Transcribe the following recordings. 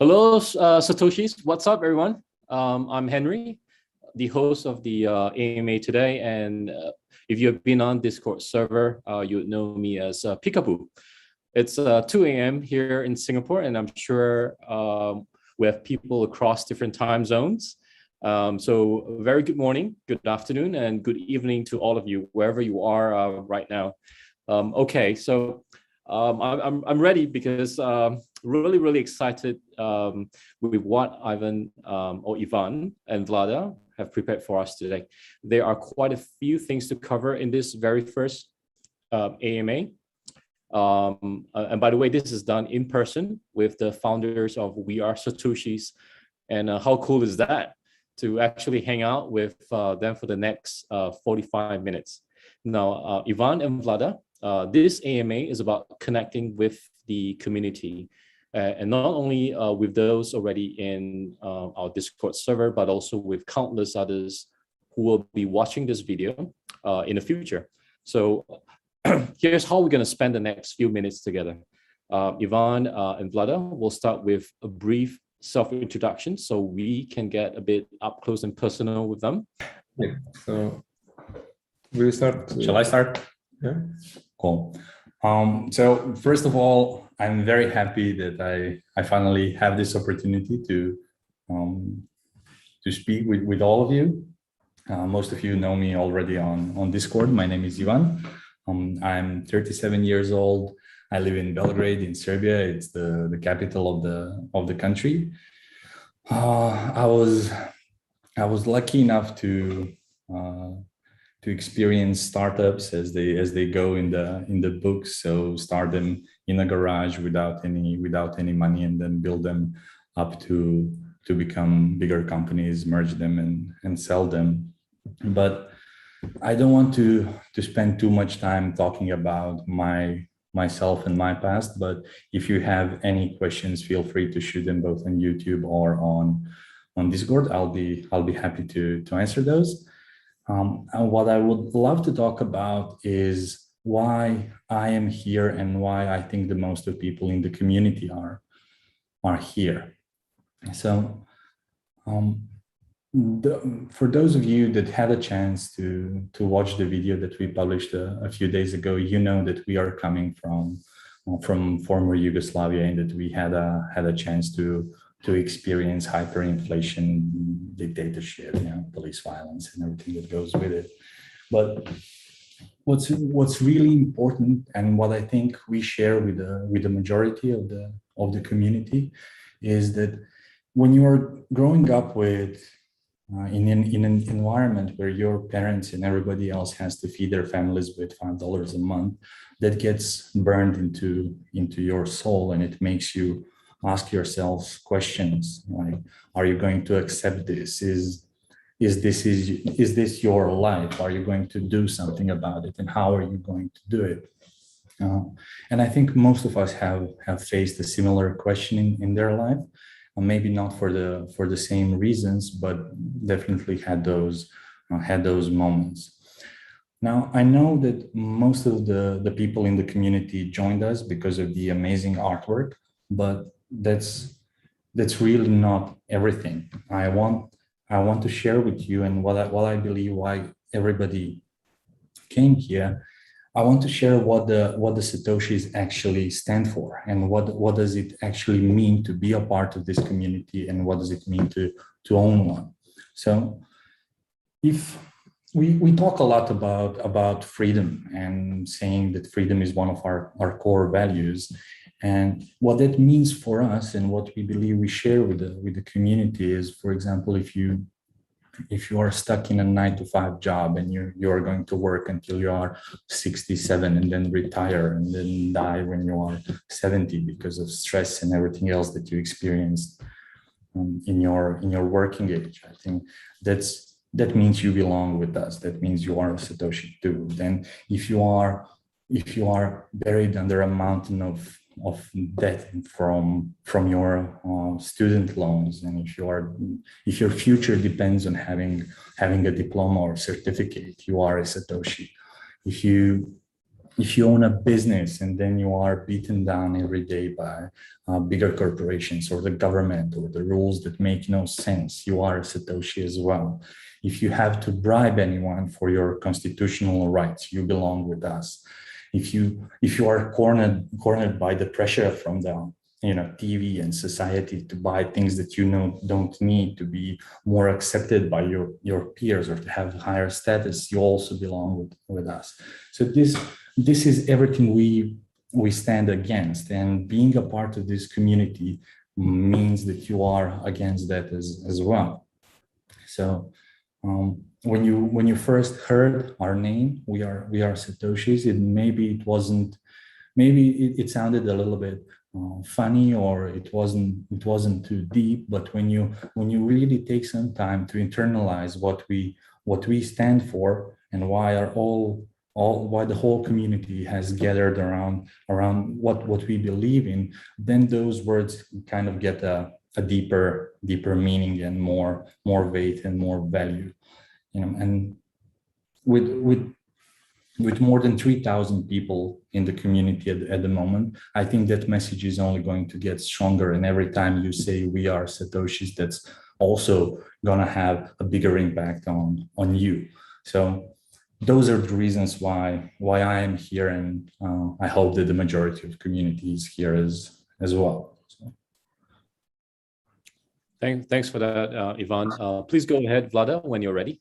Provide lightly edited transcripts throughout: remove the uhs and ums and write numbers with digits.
Hello, Satoshis. What's up, everyone? I'm Henry, the host of the AMA today. And if you have been on Discord server, you would know me as Peekaboo. It's 2 a.m. here in Singapore, and I'm sure we have people across different time zones. So very good morning, good afternoon, and good evening to all of you, wherever you are right now. Okay, so I'm ready because really excited with what Ivan or Ivan and Vlada have prepared for us today. There are quite a few things to cover in this very first AMA. And by the way, this is done in person with the founders of We Are Satoshis. And how cool is that to actually hang out with them for the next 45 minutes. Now, Ivan and Vlada, this AMA is about connecting with the community, and not only with those already in our Discord server, but also with countless others who will be watching this video in the future. So here's how we're going to spend the next few minutes together. Ivan and Vlada will start with a brief self-introduction so we can get a bit up close and personal with them. Yeah. So we'll start. Shall I start? Yeah. Cool. So first of all, I'm very happy that I finally have this opportunity to speak with all of you. Most of you know me already on Discord. My name is Ivan. I'm 37 years old. I live in Belgrade in Serbia. It's the capital of the country. I was lucky enough to experience startups as they go in the books. So start them in a garage without any money, and then build them up to become bigger companies, merge them and sell them. But I don't want to spend too much time talking about myself and my past. But if you have any questions, feel free to shoot them both on YouTube or on Discord. I'll be happy to answer those. And what I would love to talk about is why I am here and why I think the most of people in the community are here. So for those of you that had a chance to watch the video that we published a few days ago, you know that we are coming from former Yugoslavia, and that we had a chance to experience hyperinflation, dictatorship, police violence, and everything that goes with it. But what's really important, and what I think we share with the majority of the community, is that when you are growing up with in an environment where your parents and everybody else has to feed their families with $5 a month, that gets burned into your soul, and it makes you ask yourselves questions like, are you going to accept this? Is this your life? Are you going to do something about it? And how are you going to do it? And I think most of us have faced a similar questioning in their life. Maybe not for the same reasons, but definitely had those moments. Now, I know that most of the people in the community joined us because of the amazing artwork, but that's really not everything. I want to share with you, and what I believe why everybody came here. I want to share what the Satoshis actually stand for, and what does it actually mean to be a part of this community, and what does it mean to own one. So if we talk a lot about freedom, and saying that freedom is one of our core values, and what that means for us, and what we believe we share with the community is, for example, if you are stuck in a 9-to-5 job, and you are going to work until you are 67, and then retire, and then die when you are 70 because of stress and everything else that you experienced in your working age, I think that means you belong with us. That means you are a Satoshi too. Then if you are buried under a mountain of debt from your student loans, and if your future depends on having a diploma or certificate, you are a Satoshi. If if you own a business and then you are beaten down every day by bigger corporations or the government or the rules that make no sense, you are a Satoshi as well. If you have to bribe anyone for your constitutional rights, you belong with us. If you are cornered by the pressure from the TV and society to buy things that don't need to be more accepted by your peers or to have higher status, you also belong with us. So this is everything we stand against, and being a part of this community means that you are against that as well. So when you first heard our name, we are Satoshis, it sounded a little bit funny, or it wasn't too deep. But when you really take some time to internalize what we stand for and why the whole community has gathered around what we believe in, then those words kind of get a deeper meaning and more weight and more value. And with more than 3,000 people in the community at the moment, I think that message is only going to get stronger. And every time you say we are Satoshis, that's also gonna have a bigger impact on you. So those are the reasons why I am here, and I hope that the majority of community is here as well. So. Thanks for that, Ivan. Please go ahead, Vlada, when you're ready.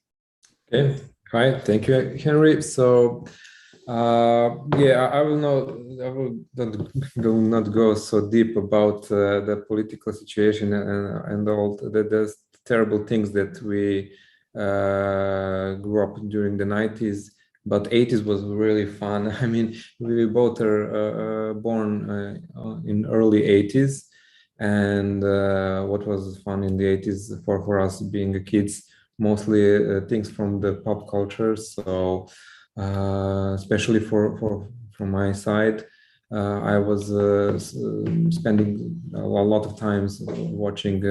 Okay. Hi, thank you, Henry. So, yeah, I will not go so deep about the political situation and all the terrible things that we grew up during the 90s. But 80s was really fun. I mean, we both are born in early 80s, and what was fun in the 80s for us being kids, mostly things from the pop culture. So especially from my side, I was spending a lot of times watching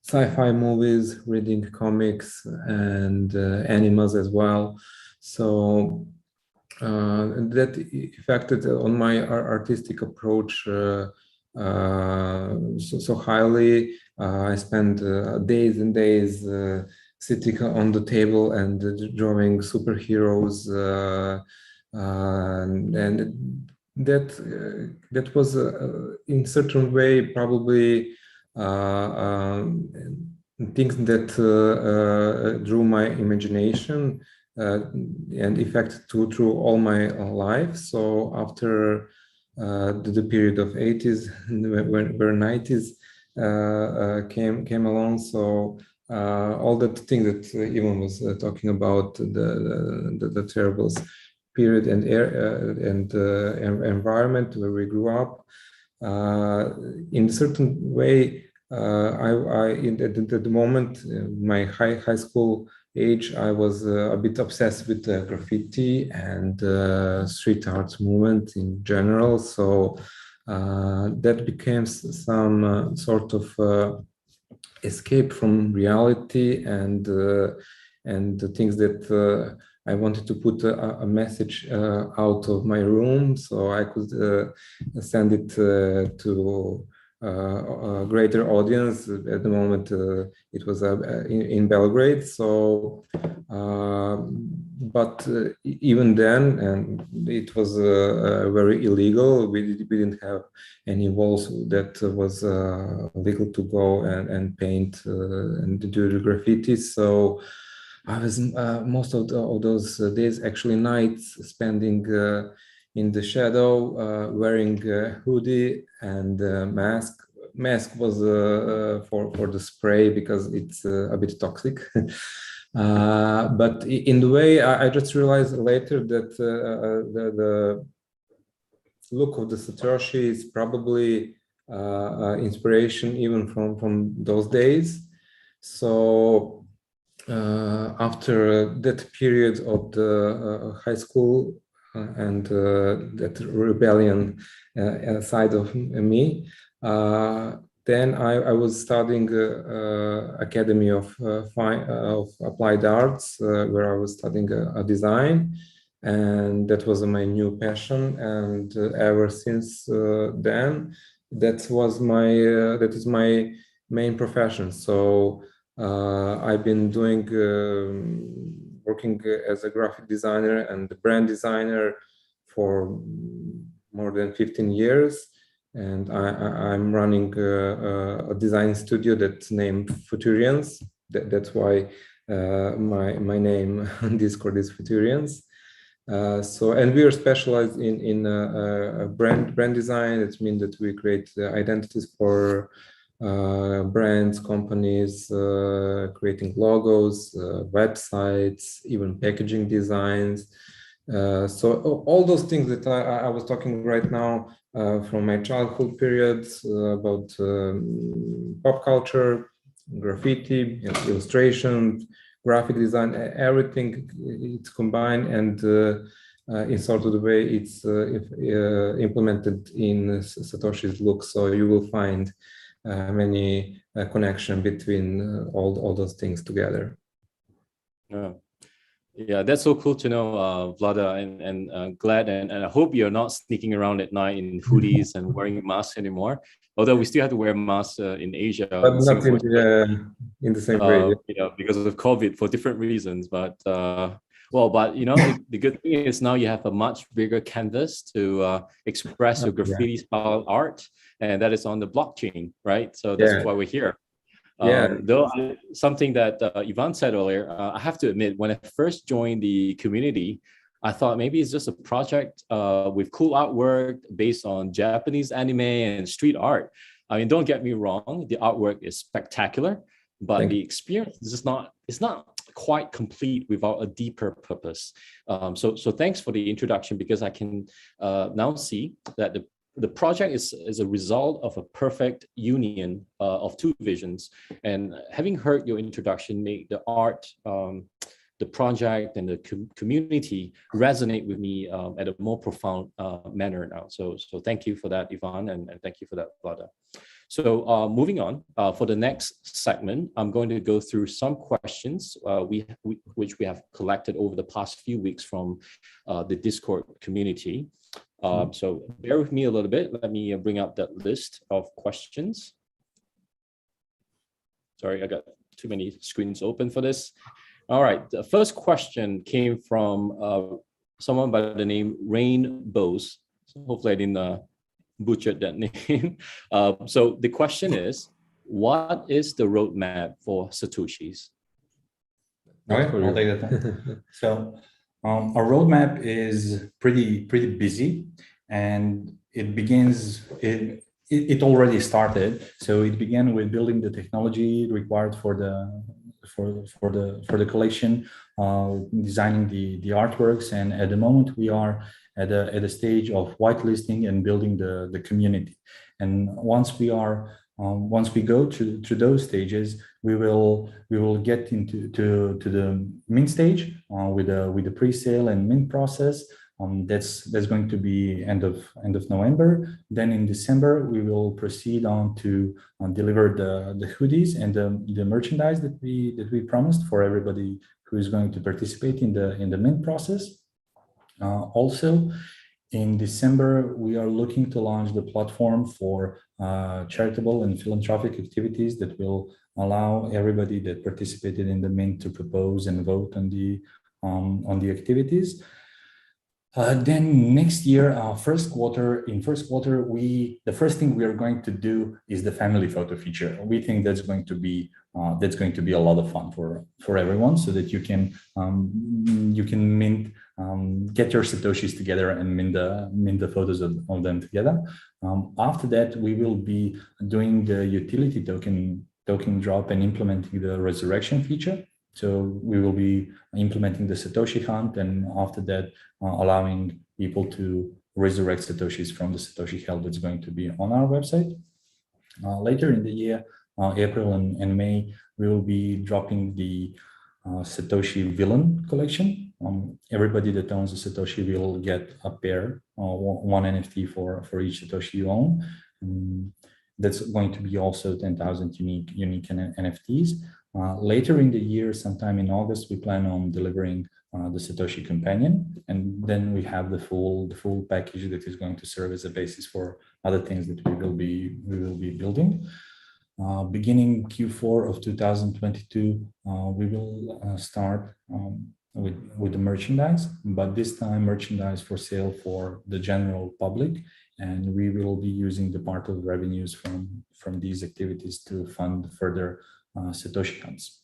sci-fi movies, reading comics and animas as well. So that affected on my artistic approach so highly. I spent days and days sitting on the table and drawing superheroes, and that was in certain way probably things that drew my imagination and affected through all my life. So after the period of 80s where 90s came along, so all that thing that Ivan was talking about, the terrible period and environment where we grew up, in a certain way, at the moment, my high school age, I was a bit obsessed with graffiti and street art movement in general. So that became some sort of escape from reality and the things that I wanted to put a message out of my room, so I could send it to a greater audience. At the moment, it was in Belgrade. So, but even then, and it was very illegal. We didn't have any walls that was legal to go and paint and do the graffiti. So I was most of those days, actually nights, spending in the shadow, wearing a hoodie and mask. Mask was for the spray because it's a bit toxic. But in the way, I just realized later that the look of the Satoshi is probably inspiration even from those days. So after that period of the high school and that rebellion side of me, then I was studying Academy of Applied Arts, where I was studying a design. and that was my new passion. And ever since then, that is my main profession. So I've been doing working as a graphic designer and brand designer for more than 15 years. And I'm running a design studio that's named Futurians. That's why my name on Discord is Futurians. And we are specialized in brand design. It means that we create identities for brands, companies, creating logos, websites, even packaging designs. So all those things that I was talking right now from my childhood periods about pop culture, graffiti, illustration, graphic design, everything, it's combined, and in sort of the way it's implemented in Satoshi's look. So you will find many connection between all those things together. Yeah, that's so cool to know, Vlada, and glad, and I hope you're not sneaking around at night in hoodies and wearing masks anymore. Although we still have to wear masks in Asia, but not in the same way. Because of COVID for different reasons. But but the good thing is now you have a much bigger canvas to express your graffiti style art, and that is on the blockchain, right? So that's why we're here. Though something that Ivan said earlier, I have to admit, when I first joined the community, I thought maybe it's just a project with cool artwork based on Japanese anime and street art. I mean, don't get me wrong, the artwork is spectacular, but the experience is not quite complete without a deeper purpose. So thanks for the introduction, because I can now see that the project is a result of a perfect union of two visions. And having heard your introduction make the art, the project, and the community resonate with me at a more profound manner now. So thank you for that, Ivan, and thank you for that, Vlada. So moving on, for the next segment, I'm going to go through some questions which we have collected over the past few weeks from the Discord community. So bear with me a little bit. Let me bring up that list of questions. Sorry, I got too many screens open for this. All right, the first question came from someone by the name Rainbows. So hopefully I didn't butcher that name. So the question is, what is the roadmap for Satoshis? All right, I'll take that. So our roadmap is pretty busy, and it already started. So it began with building the technology required for the collection, designing the artworks, and at the moment we are at a stage of whitelisting and building the community. And once we go through those stages, we will get into the mint stage with the pre-sale and mint process. That's going to be end of November. Then in December we will proceed on to deliver the hoodies and the merchandise that we promised for everybody who is going to participate in the mint process. Also, in December, we are looking to launch the platform for charitable and philanthropic activities that will allow everybody that participated in the mint to propose and vote on the activities. Then next year, first quarter, the first thing we are going to do is the family photo feature. We think that's going to be a lot of fun for everyone, so that you can mint, get your Satoshis together and mint the photos of them together. After that, we will be doing the utility token drop and implementing the resurrection feature. So we will be implementing the Satoshi Hunt, and after that, allowing people to resurrect Satoshis from the Satoshi held that's going to be on our website. Later in the year, April and May, we will be dropping the Satoshi Villain collection. Everybody that owns a Satoshi will get a pair, one NFT for each Satoshi you own. That's going to be also 10,000 unique NFTs. Later in the year, sometime in August, we plan on delivering the Satoshi companion, and then we have the full package that is going to serve as a basis for other things that we will be building. Beginning Q4 of 2022, we will start with the merchandise, but this time merchandise for sale for the general public, and we will be using the part of revenues from these activities to fund further Satoshi Hunts.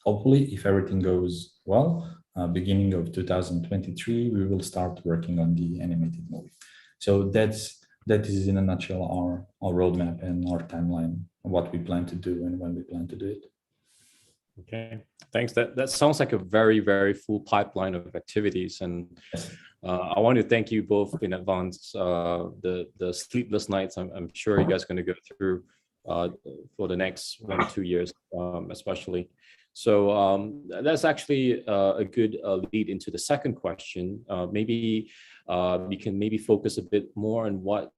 Hopefully, if everything goes well, beginning of 2023, we will start working on the animated movie. So that is in a nutshell our roadmap and our timeline, what we plan to do and when we plan to do it. Okay, thanks. That sounds like a very, very full pipeline of activities, and I want to thank you both in advance. The sleepless nights, I'm sure you guys are going to go through for the next 1 or 2 years, especially. So that's actually a good lead into the second question. Maybe we can focus a bit more on what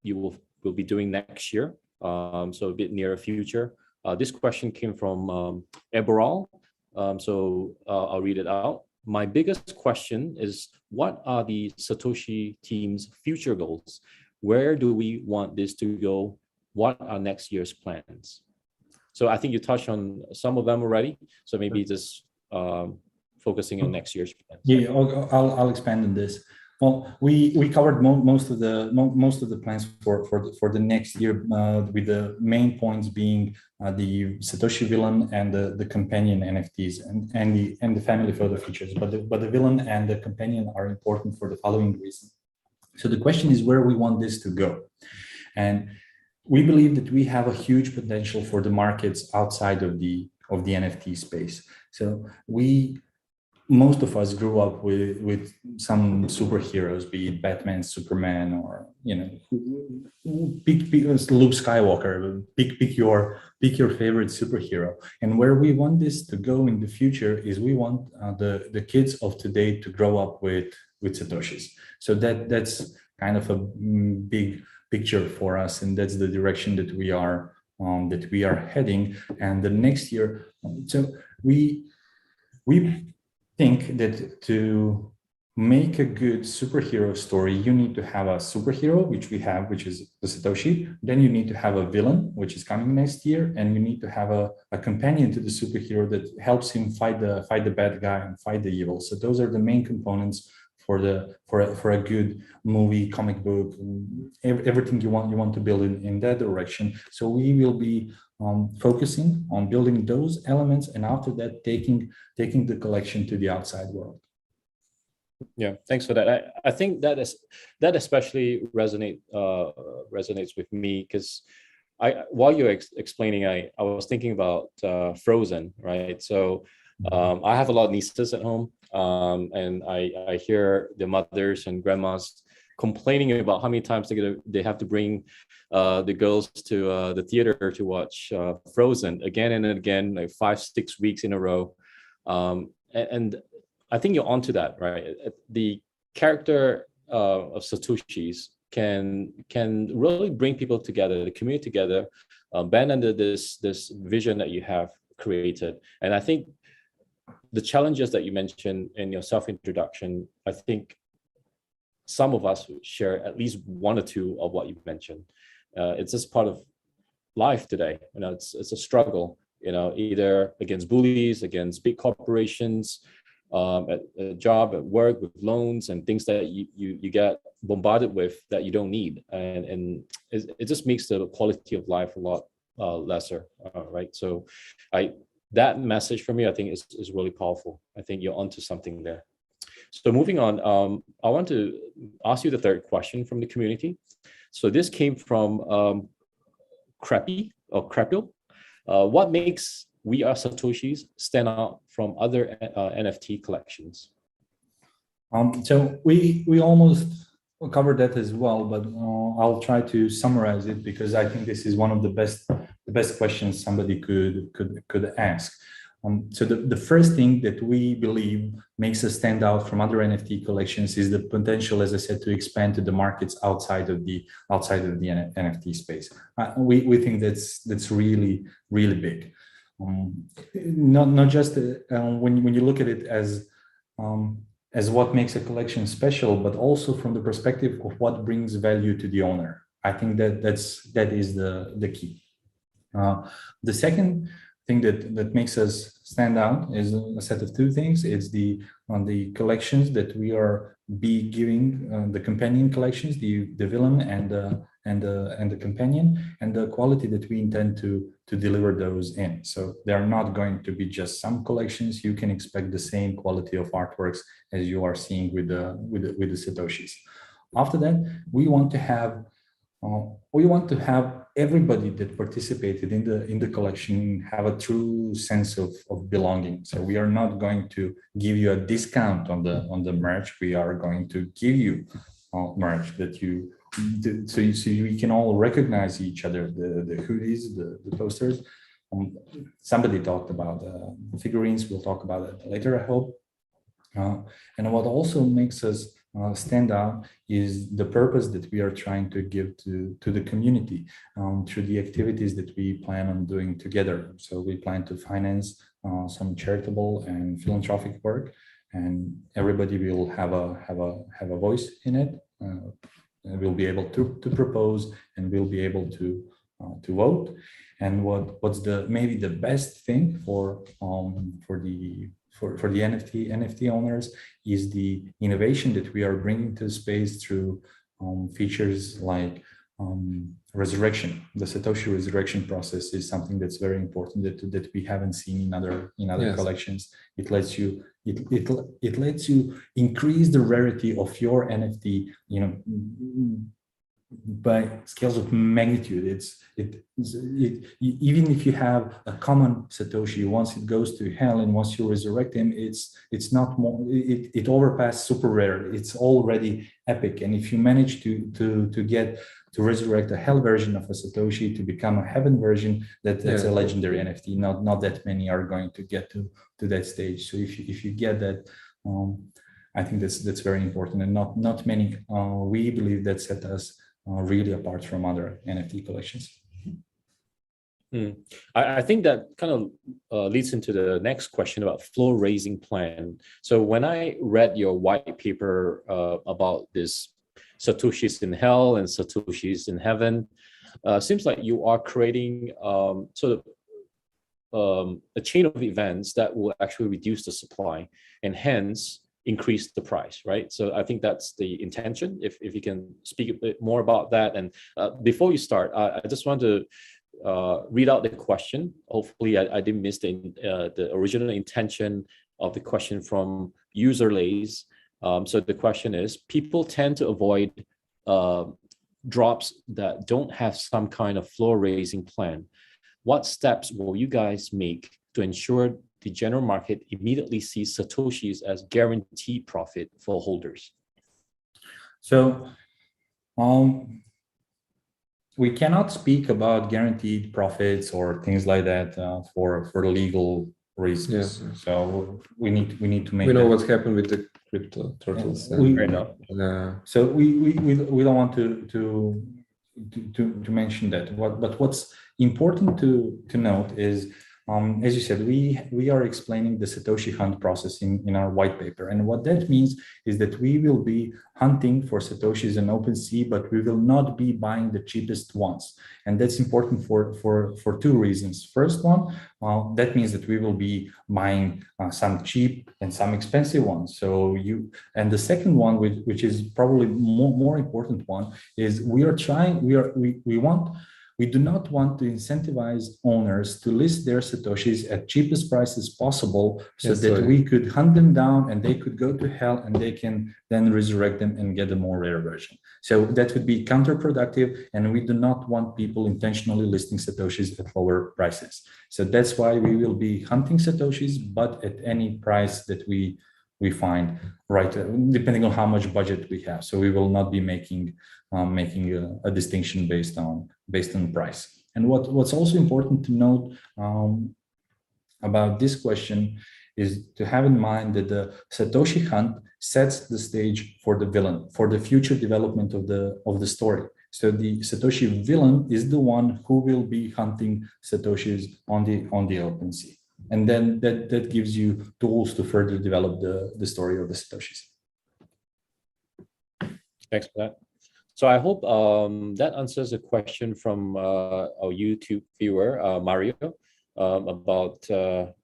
you will be doing next year, so a bit nearer future. This question came from Eberol, so I'll read it out. My biggest question is, what are the Satoshi team's future goals? Where do we want this to go? What are next year's plans? So I think you touched on some of them already. So maybe just focusing on next year's plans. Yeah, I'll expand on this. Well, we covered most of the plans for the next year, with the main points being the Satoshi villain and the companion NFTs and the family photo features. But the villain and the companion are important for the following reason. So the question is where we want this to go, and we believe that we have a huge potential for the markets outside of the NFT space. So most of us grew up with some superheroes, be it Batman, Superman, or pick Luke Skywalker. Pick your favorite superhero. And where we want this to go in the future is we want the kids of today to grow up with Satoshis. So that's kind of a big picture for us, and that's the direction that we are heading. And the next year, so we think that to make a good superhero story, you need to have a superhero, which we have, which is the Satoshi. Then you need to have a villain, which is coming next year, and you need to have a companion to the superhero that helps him fight the bad guy and fight the evil. So those are the main components for a good movie, comic book, everything you want to build in that direction. So we will be focusing on building those elements, and after that, taking the collection to the outside world. Yeah, thanks for that. I think that especially resonates with me, because while you're explaining, I was thinking about Frozen, right? So I have a lot of nieces at home, and I hear the mothers and grandmas complaining about how many times they have to bring the girls to the theater to watch Frozen again and again, like 5-6 weeks in a row. And I think you're onto that, right? The character of Satoshis can really bring people together, the community together, band under this vision that you have created. And I think the challenges that you mentioned in your self-introduction, I think some of us share at least one or two of what you've mentioned. It's just part of life today. It's a struggle, either against bullies, against big corporations, at a job, at work, with loans and things that you get bombarded with that you don't need. And it just makes the quality of life a lot lesser, right? So that message for me, I think is really powerful. I think you're onto something there. So moving on, I want to ask you the third question from the community. So this came from Crepil. What makes We Are Satoshis stand out from other NFT collections? So we almost covered that as well, but I'll try to summarize it, because I think this is one of the best questions somebody could ask. So the first thing that we believe makes us stand out from other NFT collections is the potential, as I said, to expand to the markets outside of the NFT space. We think that's really, really big. not just when you look at it as what makes a collection special, but also from the perspective of what brings value to the owner. I think that is the key. The second thing that makes us stand out is a set of two things. It's the collections that we are giving, the companion collections, the villain and the companion, and the quality that we intend to deliver those in. So they are not going to be just some collections. You can expect the same quality of artworks as you are seeing with the Satoshis. After that, we want to have everybody that participated in the collection have a true sense of belonging. So we are not going to give you a discount on the merch. We are going to give you merch that so we can all recognize each other. The hoodies, the posters. Somebody talked about figurines. We'll talk about it later, I hope. And what also makes us stand out is the purpose that we are trying to give to the community through the activities that we plan on doing together. So we plan to finance some charitable and philanthropic work, and everybody will have a voice in it. We'll be able to propose, and we'll be able to vote. And what's maybe the best thing for the NFT owners is the innovation that we are bringing to space through features like resurrection. The Satoshi resurrection process is something that's very important that we haven't seen in other yes. collections. It lets you increase the rarity of your NFT, by scales of magnitude. Even if you have a common Satoshi, once it goes to hell and once you resurrect him, it's not more, it overpassed super rare. It's already epic. And if you manage to resurrect a hell version of a Satoshi to become a heaven version, that's a legendary NFT. Not that many are going to get to that stage. So if you get that, I think that's very important, and not many. We believe that set us really apart from other NFT collections. I think that kind of leads into the next question about floor raising plan. So when I read your white paper about this Satoshis in hell and Satoshis in heaven, seems like you are creating sort of a chain of events that will actually reduce the supply and hence increase the price, right? So I think that's the intention. If you can speak a bit more about that. And before you start, I just want to read out the question. Hopefully I didn't miss the original intention of the question from user Lays. So the question is, people tend to avoid drops that don't have some kind of floor raising plan. What steps will you guys make to ensure the general market immediately sees Satoshis as guaranteed profit for holders? So we cannot speak about guaranteed profits or things like that for legal reasons. Yes. So we need to make. We know what's happened with the crypto turtles. So we don't want to mention that. But what's important to note is, as you said, we are explaining the Satoshi Hunt process in our white paper. And what that means is that we will be hunting for Satoshis in OpenSea, but we will not be buying the cheapest ones. And that's important for two reasons. First one, that means that we will be buying some cheap and some expensive ones. And the second one, which is probably more important one, is we do not want to incentivize owners to list their Satoshis at cheapest prices possible, so that we could hunt them down and they could go to hell and they can then resurrect them and get a more rare version. So that would be counterproductive, and we do not want people intentionally listing Satoshis at lower prices. So that's why we will be hunting Satoshis, but at any price that we find, right, depending on how much budget we have. So we will not be making a distinction based on price. And what's also important to note about this question is to have in mind that the Satoshi Hunt sets the stage for the villain, for the future development of the story. So the Satoshi villain is the one who will be hunting Satoshis on the OpenSea. And then that gives you tools to further develop the story of the Satoshis. Thanks for that. So I hope that answers a question from our YouTube viewer, Mario, about the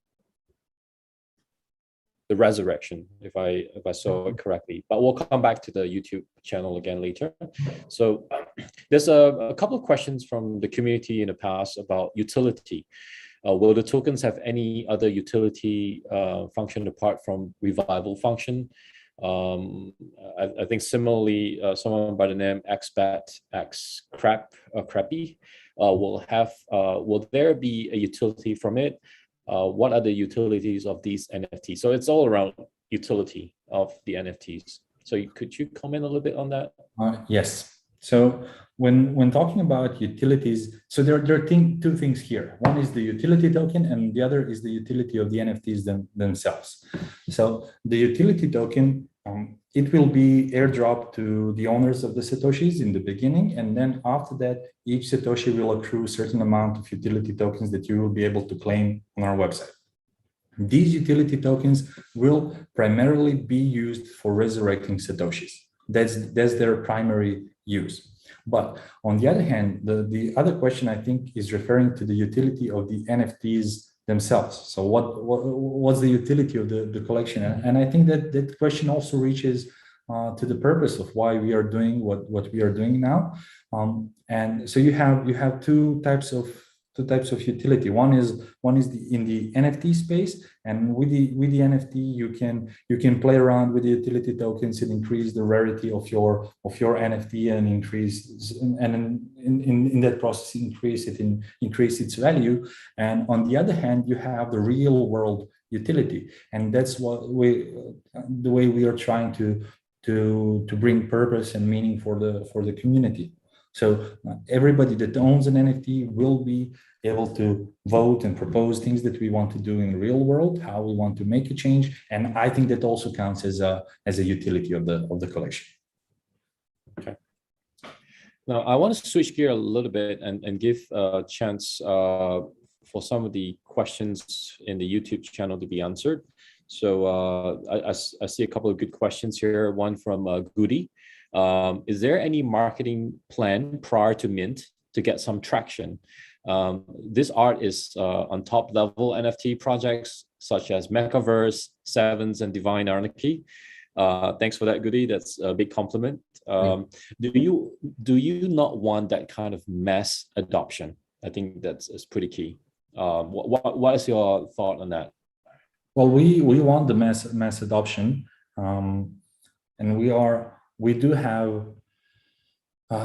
resurrection, if I saw it correctly. But we'll come back to the YouTube channel again later. So there's a couple of questions from the community in the past about utility. Will the tokens have any other utility function apart from revival function? I think similarly, someone by the name Crappy will there be a utility from it? What are the utilities of these NFTs? So it's all around utility of the NFTs. So could you comment a little bit on that? Yes. So when talking about utilities, so there are two things here. One is the utility token, and the other is the utility of the NFTs themselves. So the utility token, it will be airdropped to the owners of the Satoshis in the beginning, and then after that, each Satoshi will accrue a certain amount of utility tokens that you will be able to claim on our website. These utility tokens will primarily be used for resurrecting Satoshis. That's their primary use. But on the other hand, the other question I think is referring to the utility of the NFTs themselves. So what's the utility of the collection? And I think that question also reaches to the purpose of why we are doing what we are doing now. And so you have two types of utility. One is in the NFT space, and with the NFT you can play around with the utility tokens and increase the rarity of your NFT and in that process increase its value. And on the other hand, you have the real world utility, and that's the way we are trying to bring purpose and meaning for the community. So everybody that owns an NFT will be able to vote and propose things that we want to do in the real world, how we want to make a change, and I think that also counts as a utility of the collection. Okay. Now I want to switch gear a little bit and give a chance for some of the questions in the YouTube channel to be answered. So I see a couple of good questions here. One from Goody. Is there any marketing plan prior to mint to get some traction? This art is on top level NFT projects such as Metaverse, Sevens, and Divine Anarchy. Thanks for that, Goody. That's a big compliment. Do you not want that kind of mass adoption? I think that's pretty key. What is your thought on that? Well, we want the mass adoption, and we do have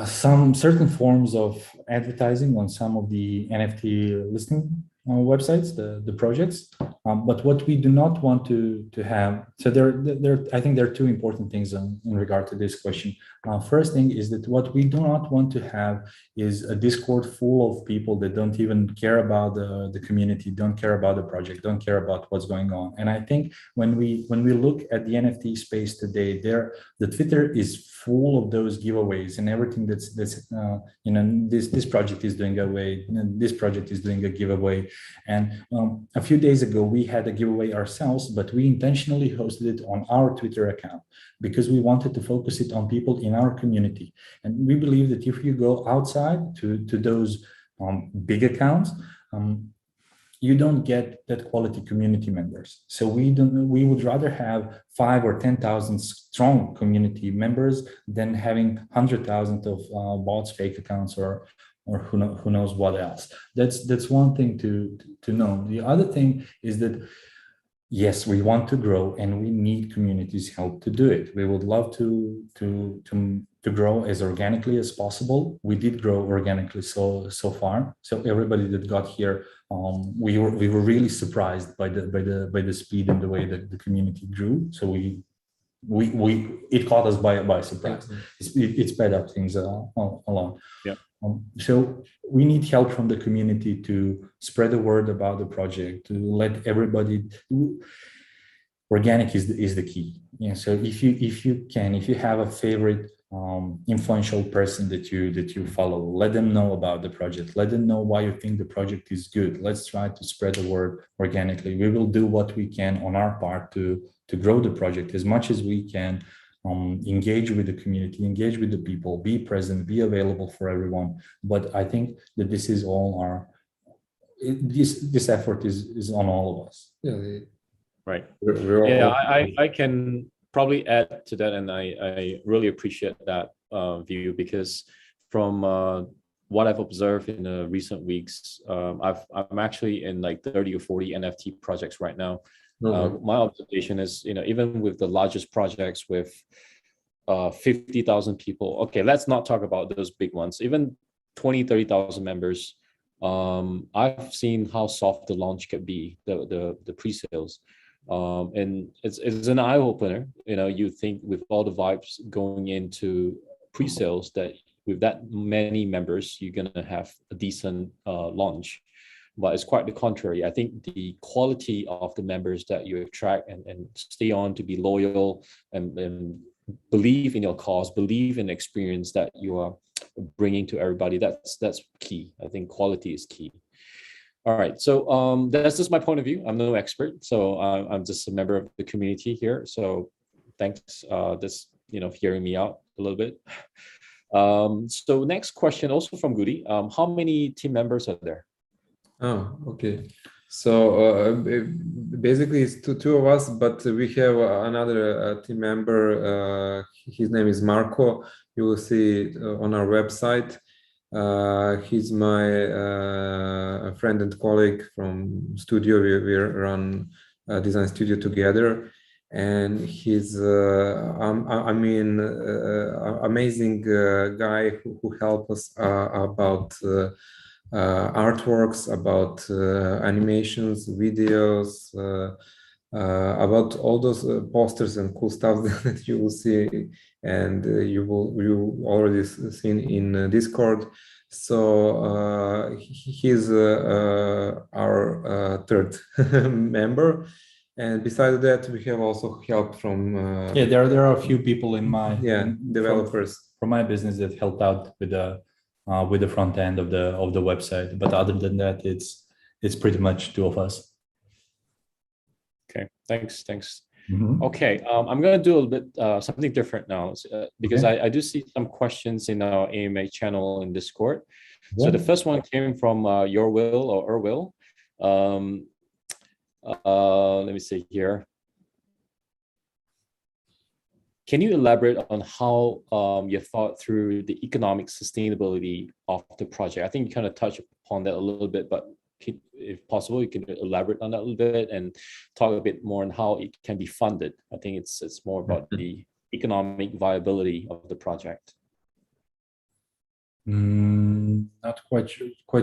some certain forms of advertising on some of the NFT listing websites, the projects. But what we do not want to have, so I think there are two important things in regard to this question. First thing is that what we do not want to have is a Discord full of people that don't even care about the community, don't care about the project, don't care about what's going on. And I think when we look at the NFT space today, the Twitter is full of those giveaways and everything that's this project is doing away, this project is doing a giveaway. And a few days ago, we had a giveaway ourselves, but we intentionally hosted it on our Twitter account because we wanted to focus it on people in our community. And we believe that if you go outside to those big accounts, you don't get that quality community members. So we would rather have 5,000 or 10,000 strong community members than having 100,000 of bots, fake accounts, or who knows what else. That's one thing to know. The other thing is that yes, we want to grow and we need community's help to do it. We would love to grow as organically as possible. We did grow organically so far. So everybody that got here, we were really surprised by the speed and the way that the community grew. So it caught us by surprise. It sped up things along. Yeah. So we need help from the community to spread the word about the project, to let everybody. Organic is the key. Yeah. So if you have a favorite influential person that you follow. Let them know about the project. Let them know why you think the project is good. Let's try to spread the word organically. We will do what we can on our part to grow the project as much as we can. Engage with the community, engage with the people, be present, be available for everyone. But I think that this is all this effort is on all of us. Yeah, Right. we're all, I can probably add to that, and I really appreciate that view, because from what I've observed in the recent weeks, I'm actually in like 30 or 40 NFT projects right now. My observation is, even with the largest projects with 50,000 people, okay, let's not talk about those big ones, even 20, 30,000 members. I've seen how soft the launch can be, the pre-sales. And it's an eye opener. You think with all the vibes going into pre-sales that with that many members, you're gonna have a decent launch. But it's quite the contrary. I think the quality of the members that you attract and stay on to be loyal and believe in your cause, believe in the experience that you are bringing to everybody, that's key. I think quality is key. All right, so that's just my point of view. I'm no expert, so I'm just a member of the community here. So thanks, just hearing me out a little bit. So next question, also from Goody. How many team members are there? Oh, okay. So basically, it's two of us, but we have another team member. His name is Marco. You will see it on our website. He's my friend and colleague from studio. We run a design studio together, and he's amazing guy who helped us about artworks, about animations, videos, about all those posters and cool stuff that you will see, and you already seen in Discord. So he's our third member, and besides that, we have also help from there are a few people in my developers from my business that helped out with the front end of the website, but other than that, it's pretty much two of us. Okay, thanks. Mm-hmm. Okay, I'm going to do a little bit something different now, because I do see some questions in our AMA channel in Discord. Yeah. So the first one came from Your Will or Will. Let me see here. Can you elaborate on how you thought through the economic sustainability of the project? I think you kind of touched upon that a little bit, but if possible, you can elaborate on that a little bit and talk a bit more on how it can be funded. I think it's more about the economic viability of the project. Not quite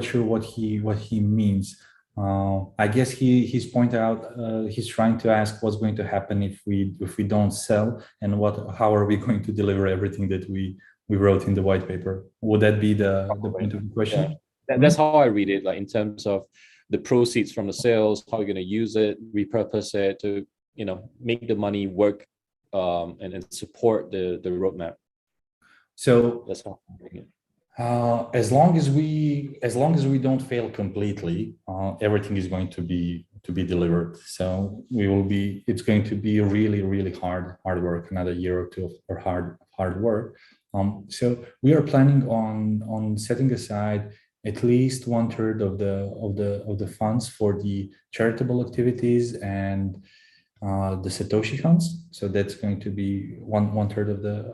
sure what he means. I guess he's pointed out he's trying to ask what's going to happen if we don't sell, and how are we going to deliver everything that we wrote in the white paper? Would that be the point of the question? Yeah. That's how I read it, like in terms of the proceeds from the sales, how you're going to use it, repurpose it to make the money work and support the roadmap. So that's how I'm reading it. As long as we don't fail completely, everything is going to be delivered. So it's going to be really hard work, another year or two of hard work. So we are planning on setting aside at least 1/3 of the funds for the charitable activities and the Satoshi Hunts. So that's going to be 1/3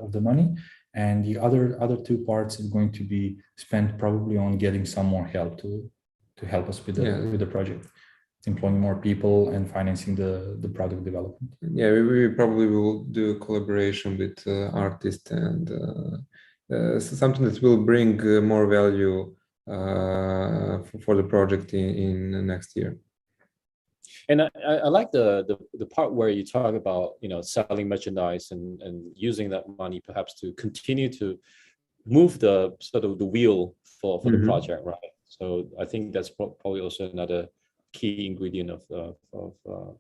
of the money. And the other two parts is going to be spent probably on getting some more help to help us with the project, employing more people and financing the product development. Yeah, we probably will do collaboration with artists and something that will bring more value for the project in the next year. And I like the part where you talk about selling merchandise and using that money perhaps to continue to move the sort of the wheel for the project, right? So I think that's probably also another key ingredient of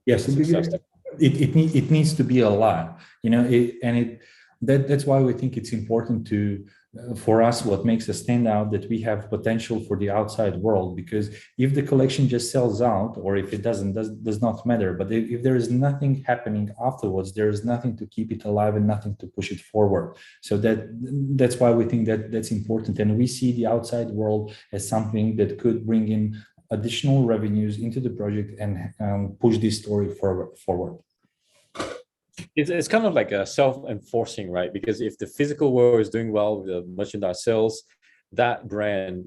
yes, success. It needs to be a lot, that's why we think it's important to, for us, what makes us stand out, that we have potential for the outside world. Because if the collection just sells out, or if it doesn't, does not matter. But if there is nothing happening afterwards, there is nothing to keep it alive and nothing to push it forward. So that's why we think that that's important. And we see the outside world as something that could bring in additional revenues into the project and push this story forward. It's kind of like a self-enforcing, right? Because if the physical world is doing well with the merchandise sales, that brand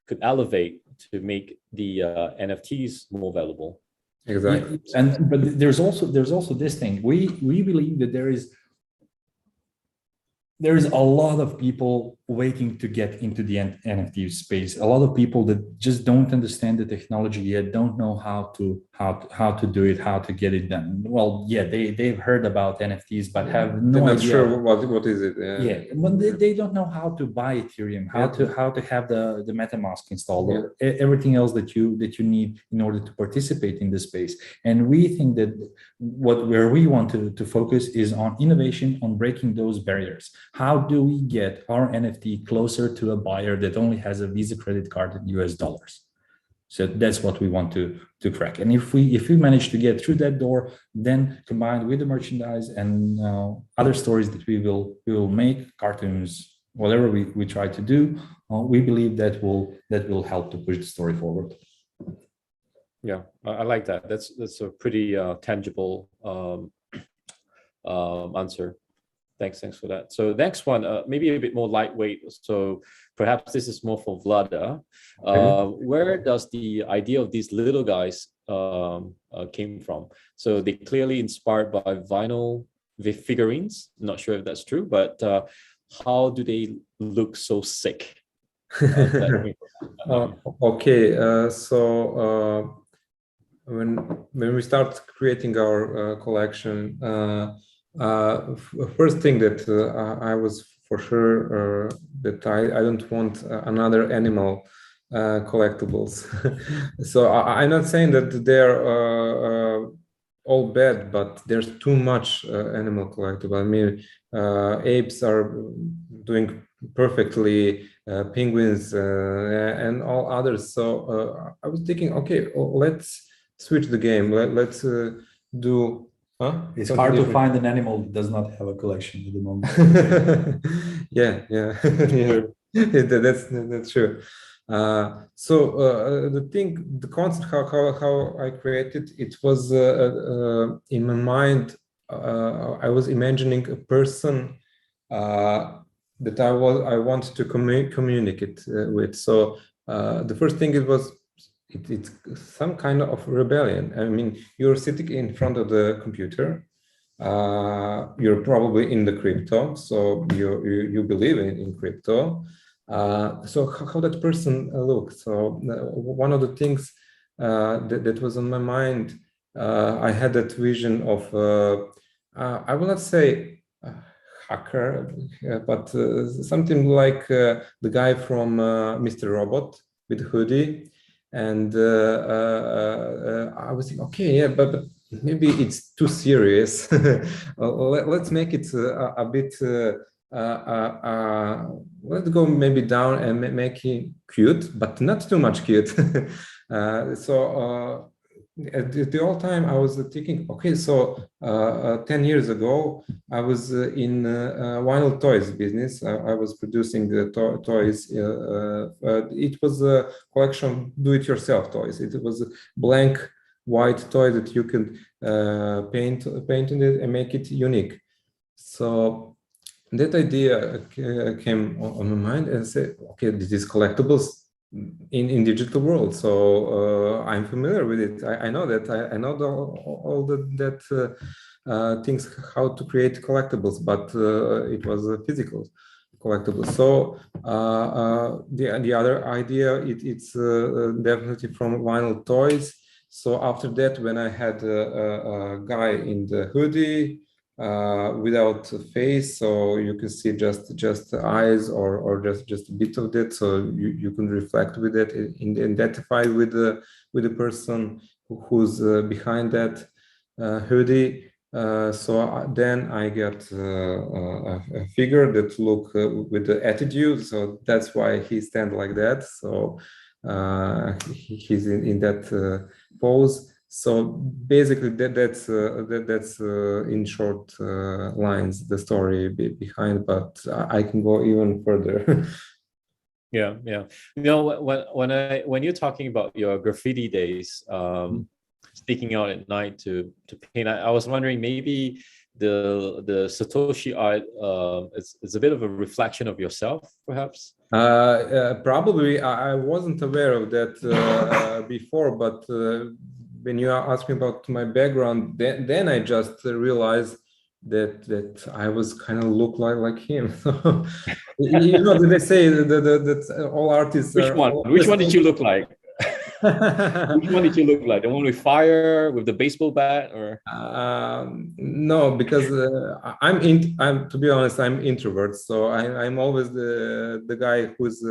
could elevate to make the NFTs more valuable. Exactly. Yeah, but there's also this thing. We believe that there is a lot of people waiting to get into the NFT space. A lot of people that just don't understand the technology yet, don't know how to do it, how to get it done. Well, yeah, they've heard about NFTs, but have no They're not idea. sure what is it. Yeah, but they don't know how to buy Ethereum, how to have the MetaMask installed, or everything else that you need in order to participate in this space. And we think that where we want to focus is on innovation, on breaking those barriers. How do we get our NFT closer to a buyer that only has a Visa credit card in US dollars? So that's what we want to crack. And if we manage to get through that door, then combined with the merchandise and other stories that we will make, cartoons, whatever we try to do, we believe that will help to push the story forward. Yeah, I like that. That's a pretty tangible answer. Thanks for that. So next one, maybe a bit more lightweight. So perhaps this is more for Vlada. Where does the idea of these little guys came from? So they clearly inspired by vinyl figurines. Not sure if that's true, but how do they look so sick? Okay, so when we start creating our collection, first thing that I was for sure that I don't want another animal collectibles. So I'm not saying that they're all bad, but there's too much animal collectible. I mean, apes are doing perfectly, penguins and all others. So I was thinking, okay, let's switch the game. Let's do. Huh? It's hard to find an animal that does not have a collection at the moment. yeah. That's true. So the concept, how I created it was in my mind. I was imagining a person that I wanted to communicate with. So the first thing it's some kind of rebellion. I mean, you're sitting in front of the computer. You're probably in the crypto, so you believe in crypto. So how that person looks. So one of the things that was on my mind, I had that vision of I will not say hacker, but something like the guy from Mr. Robot with hoodie. And I was thinking, okay, yeah, but maybe it's too serious. Let's make it a bit. Let's go maybe down and make it cute, but not too much cute. So at the whole time I was thinking, okay, so 10 years ago I was in vinyl toys business. I was producing the toys. It was a collection of do-it-yourself toys. It was a blank white toy that you can paint in it and make it unique. So that idea came on my mind and said, okay, this is collectibles in digital world, so I'm familiar with it. I know that I know all that things how to create collectibles, but it was a physical collectible. So the other idea it's definitely from vinyl toys. So after that, when I had a guy in the hoodie without a face, so you can see just the eyes or just a bit of that, so you can reflect with it and identify with the person who's behind that hoodie. Then I get a figure that look with the attitude. So that's why he stands like that. So he's in that pose. So basically, that's in short lines the story behind. But I can go even further. Yeah. You know, when you're talking about your graffiti days, sneaking out at night to paint, I was wondering maybe the Satoshi art is a bit of a reflection of yourself, perhaps. Probably I wasn't aware of that before, but when you asked me about my background, then I just realized that I was kind of look like him. You know, they say that all artists Which are. one? Which one did you look like? Which one did you look like? The one with fire, with the baseball bat, or? No, because I'm to be honest, I'm introvert, so I'm always the guy who's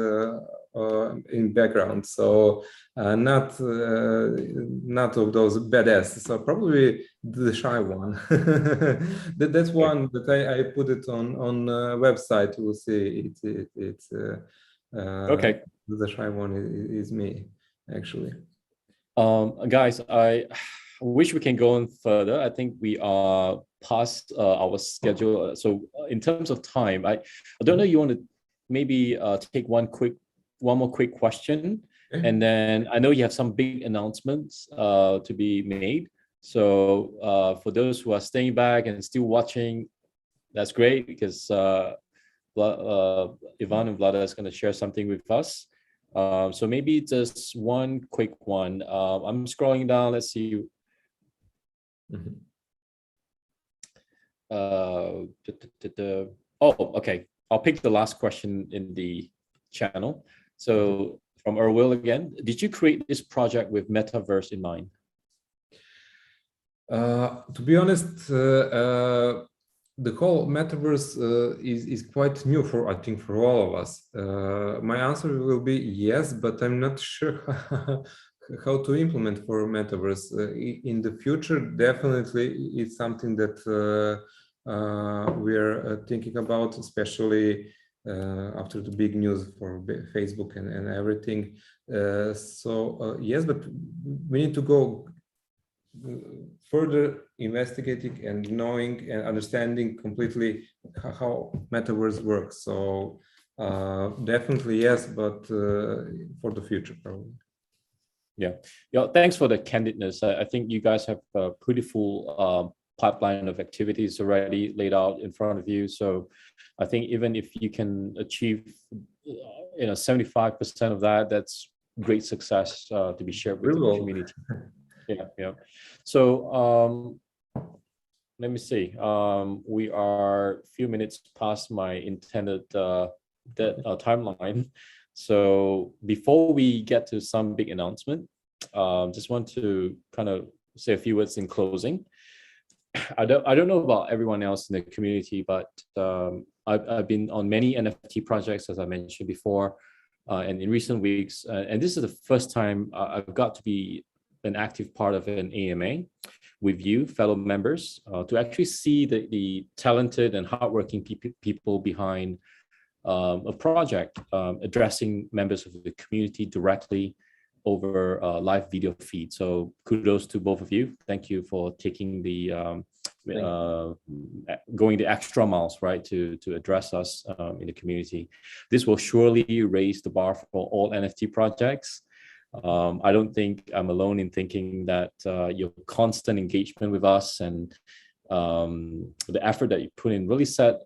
in background. So not of those badass. So probably the shy one. That's one that I put it on website. You will see it's Okay. the shy one is me actually. Guys, I wish we can go on further. I think we are past our schedule. So in terms of time, I don't know. You want to maybe take one more quick question, and then I know you have some big announcements to be made. So for those who are staying back and still watching, that's great because Ivan and Vlada is going to share something with us. So maybe just one quick one. I'm scrolling down. Let's see. Oh, okay. I'll pick the last question in the channel. So from Erwil again, did you create this project with Metaverse in mind? To be honest, the whole metaverse is quite new I think for all of us. My answer will be yes, but I'm not sure how to implement for metaverse in the future. Definitely, it's something that we're thinking about, especially after the big news for Facebook and everything. Yes, but we need to go further investigating and knowing and understanding completely how metaverse works. So definitely yes, but for the future probably. Yeah. Thanks for the candidness. I think you guys have a pretty full pipeline of activities already laid out in front of you. So I think even if you can achieve 75% of that, that's great success to be shared with the community. Yeah. So let me see. We are a few minutes past my intended timeline. So before we get to some big announcement, just want to kind of say a few words in closing. I don't know about everyone else in the community, but I've been on many NFT projects, as I mentioned before, and in recent weeks, and this is the first time I've got to be an active part of an AMA with you, fellow members, to actually see the talented and hardworking people behind a project addressing members of the community directly over a live video feed. So kudos to both of you. Thank you for taking the going the extra miles, right, to address us in the community. This will surely raise the bar for all NFT projects. I don't think I'm alone in thinking that your constant engagement with us and the effort that you put in really set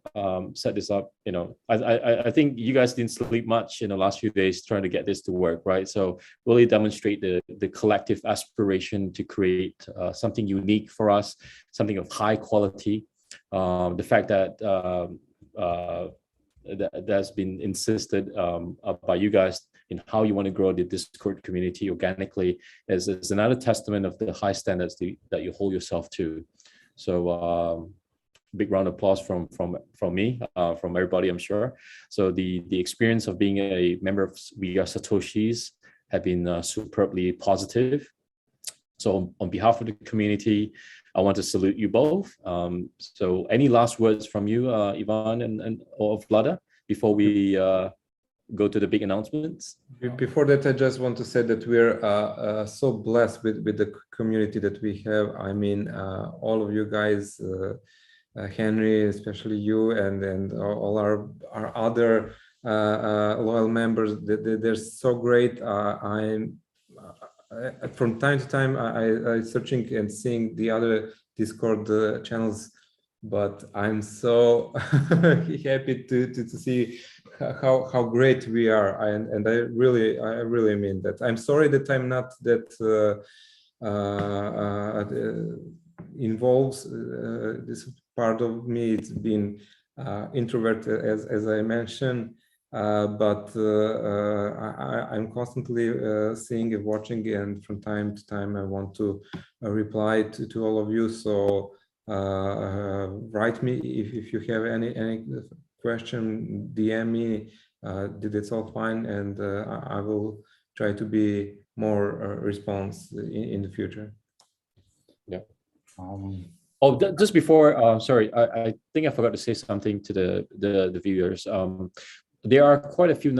this up. I think you guys didn't sleep much in the last few days trying to get this to work, right? So really demonstrate the collective aspiration to create something unique for us, something of high quality. The fact that that's been insisted by you guys in how you want to grow the Discord community organically is another testament of the high standards that you hold yourself to. So big round of applause from me, from everybody, I'm sure. So the experience of being a member of We Are Satoshis have been superbly positive. So on behalf of the community, I want to salute you both. So any last words from you, Ivan and or Vlada, before we go to the big announcements? Before that, I just want to say that we're so blessed with the community that we have. I mean, all of you guys, Henry, especially you, and all our other loyal members. They're so great. I'm from time to time I searching and seeing the other Discord channels, but I'm so happy to see how great we are, and I really mean that. I'm sorry that I'm not that involves this part of me. It's been introvert, as I mentioned, but I'm constantly seeing and watching, and from time to time I want to reply to all of you. So write me if you have any question, DM me. That's all fine, and I will try to be more response in the future. Yeah. Just before, sorry, I think I forgot to say something to the viewers. There are quite a few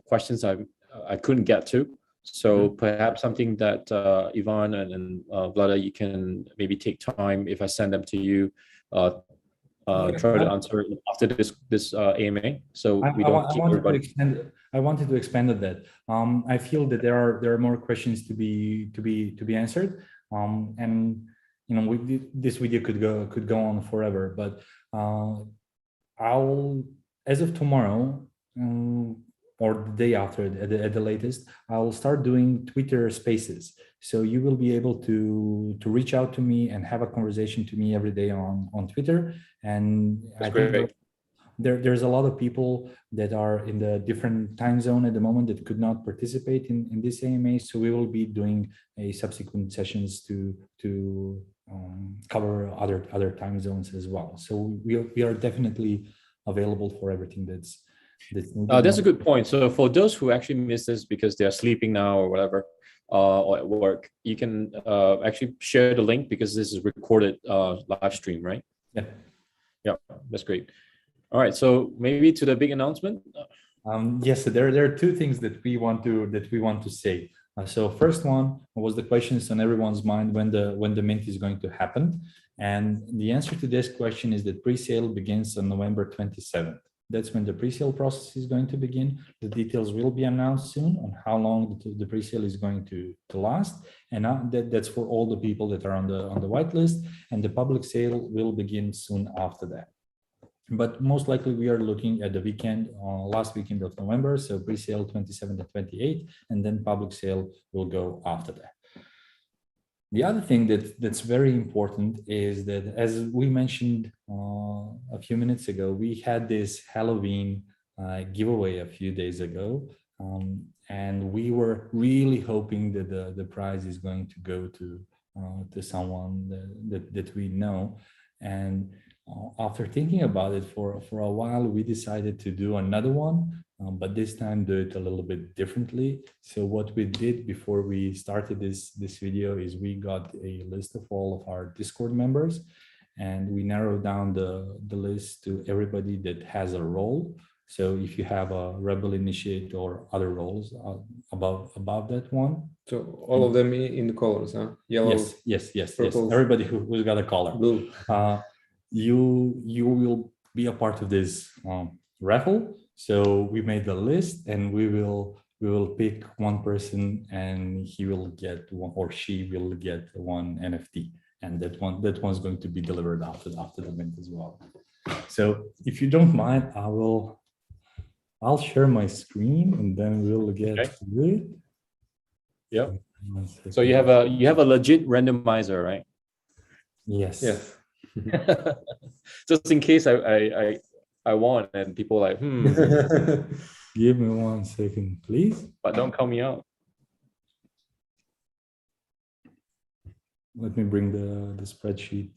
questions I couldn't get to, so perhaps something that Ivan and Vlada, you can maybe take time if I send them to you. Try to answer after this AMA, so we don't keep everybody. I wanted to expand on that. I feel that there are more questions to be answered, and you know, this video could go on forever. But I'll, as of tomorrow or the day after at the latest, I'll start doing Twitter Spaces. So you will be able to reach out to me and have a conversation to me every day on Twitter. And I think there's a lot of people that are in the different time zone at the moment that could not participate in this AMA. So we will be doing a subsequent sessions to cover other time zones as well. So we are definitely available for everything that's a good point. So for those who actually miss this because they're sleeping now or whatever, or at work, you can actually share the link because this is recorded live stream, right? Yeah, that's great. All right, so maybe to the big announcement. Yes, so there are two things that we want to say. So first one was the questions on everyone's mind when the mint is going to happen, and the answer to this question is that pre-sale begins on November 27th. That's when the pre-sale process is going to begin. The details will be announced soon on how long the pre-sale is going to last, and that's for all the people that are on the whitelist, and the public sale will begin soon after that. But most likely we are looking at the weekend, last weekend of November, so pre-sale 27th and 28th, and then public sale will go after that. The other thing that's very important is that, as we mentioned a few minutes ago, we had this Halloween giveaway a few days ago, and we were really hoping that the prize is going to go to someone that we know. And after thinking about it for a while, we decided to do another one, but this time do it a little bit differently. So what we did before we started this video is we got a list of all of our Discord members, and we narrowed down the list to everybody that has a role. So if you have a Rebel Initiate or other roles above that one. So all of them in the colors, huh? Yellow. Yes. Purple. Everybody who's got a color. Blue. You will be a part of this raffle. So we made the list, and we will pick one person, and he will get one, or she will get one NFT, and that one's going to be delivered after the mint as well. So if you don't mind, I'll share my screen, and then we'll get to it. Yeah. So you have a legit randomizer, right? Yes. Just in case I won and people are like, Give me 1 second, please. But don't call me out. Let me bring the spreadsheet.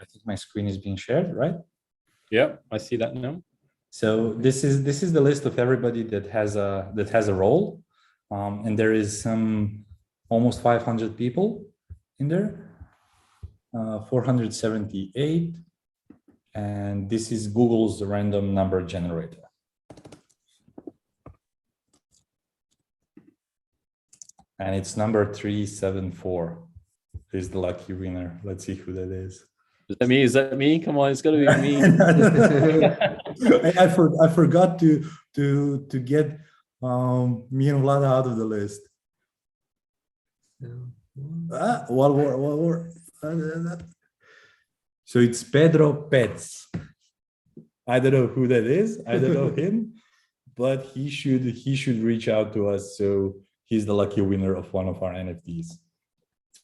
I think my screen is being shared, right? Yeah, I see that now. So this is the list of everybody that has a role, and there is some almost 500 people in there, 478, and this is Google's random number generator. And it's number 374 is the lucky winner. Let's see who that is. Is that me? Is that me? Come on, it's gonna be me. I forgot to get me and Vlada out of the list. One more. So it's Pedro Pets. I don't know who that is. I don't know him, but he should reach out to us. So he's the lucky winner of one of our NFTs.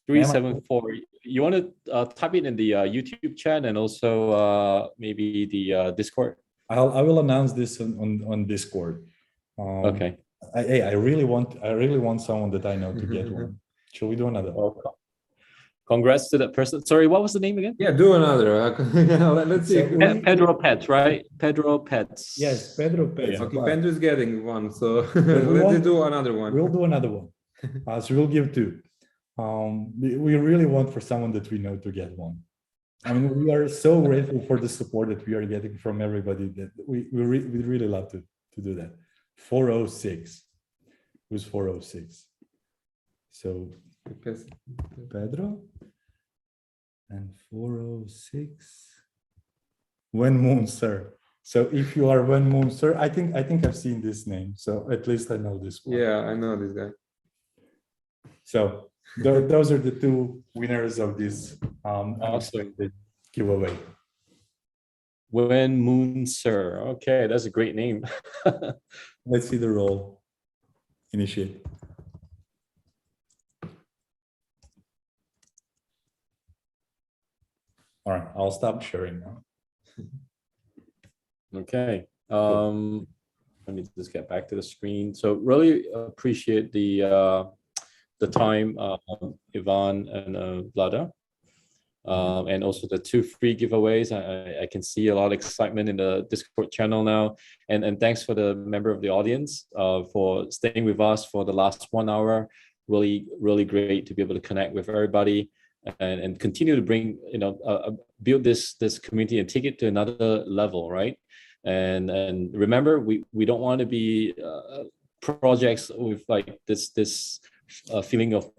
374. You want to type it in the YouTube chat and also maybe the Discord? I will announce this on Discord. Okay. I really want someone that I know to get one. Shall we do another? Okay. Congrats to that person. Sorry, what was the name again? Yeah, do another. Let's see. Pedro Pets, right? Pedro Pets. Yes, Pedro Pets. Yeah. Okay, Pedro's getting one, so let's do another one. We'll do another one. So we'll give two. We really want for someone that we know to get one. I mean, we are so grateful for the support that we are getting from everybody that we really love to do that. 406. Who's 406? So Pedro and 406. When Moon Sir. So if you are When Moon Sir, I think I've seen this name. So at least I know this one. Yeah, I know this guy. So those are the two winners of this Awesome giveaway. When Moon Sir. Okay, that's a great name. Let's see the role. Initiate. All right, I'll stop sharing now. Okay. Let me just get back to the screen. So really appreciate the time, Ivan and Vlada, and also the two free giveaways. I can see a lot of excitement in the Discord channel now, and thanks for the member of the audience for staying with us for the last 1 hour. Really great to be able to connect with everybody and continue to bring, build this community and take it to another level, right? And remember, we don't want to be projects with like this feeling of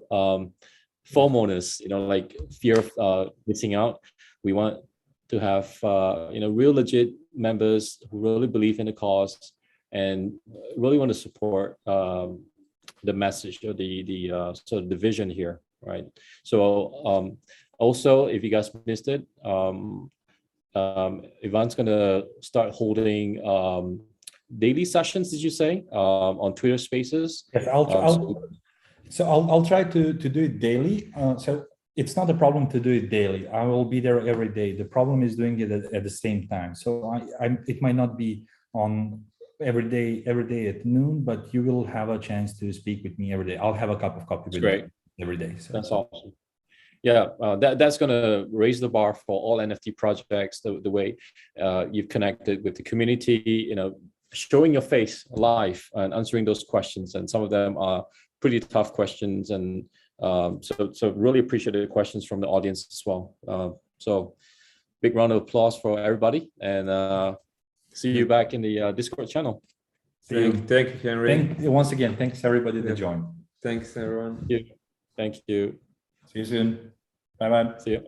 FOMO-ness, like fear of missing out. We want to have real legit members who really believe in the cause and really want to support the message or the sort of the vision here, right? So also, if you guys missed it, Ivan's gonna start holding daily sessions, did you say, on Twitter Spaces? Yes, I'll try to do it daily. So it's not a problem to do it daily. I will be there every day. The problem is doing it at the same time. So it might not be on every day at noon, but you will have a chance to speak with me every day. I'll have a cup of coffee with you every day. So that's awesome. Yeah, that's going to raise the bar for all NFT projects, the way you've connected with the community, showing your face live and answering those questions. And some of them are pretty tough questions. And so really appreciate the questions from the audience as well. So big round of applause for everybody, and see you back in the Discord channel. Thank you, Henry. Once again, thanks everybody that joined. Thanks, everyone. Thank you. See you soon. Bye-bye. See you.